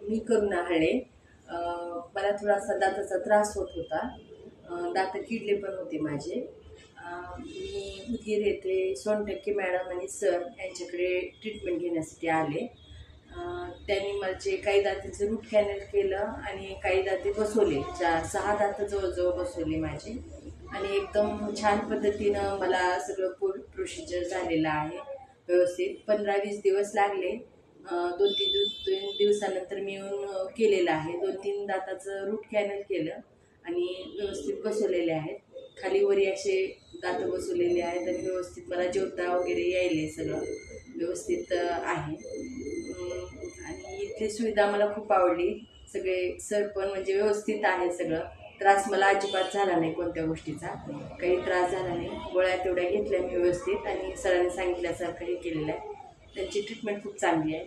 मी करुणा हळे. मला थोडासा दाताचा त्रास होत होता. दात किडले पण होते माझे. मी उदगीर येथे 100% मॅडम आणि सर यांच्याकडे ट्रीटमेंट घेण्यासाठी आले. त्यांनी माझे काही दाताचे रूट कॅनल केलं आणि काही दाते बसवले. 6 दात जवळजवळ बसवले माझे आणि एकदम छान पद्धतीनं मला सगळं प्रोसिजर झालेलं आहे व्यवस्थित. 15-20 दिवस लागले. 2-3 दिवसानंतर मी येऊन केलेलं आहे. 2-3 दाताचं रूट कॅनल केलं आणि व्यवस्थित बसवलेले आहेत. खाली वरी असे दात बसवलेले आहेत आणि व्यवस्थित मला जेवता वगैरे यायले, सगळं व्यवस्थित आहे. आणि इथली सुविधा मला खूप आवडली. सगळे सर पण म्हणजे व्यवस्थित आहे. सगळं त्रास मला अजिबात झाला नाही, कोणत्या गोष्टीचा काही त्रास झाला नाही. गोळ्या तेवढ्या घेतल्या मी व्यवस्थित आणि सरांनी सांगितल्यासारखं हे केलेलं आहे. त्यांची ट्रीटमेंट खूप चांगली आहे.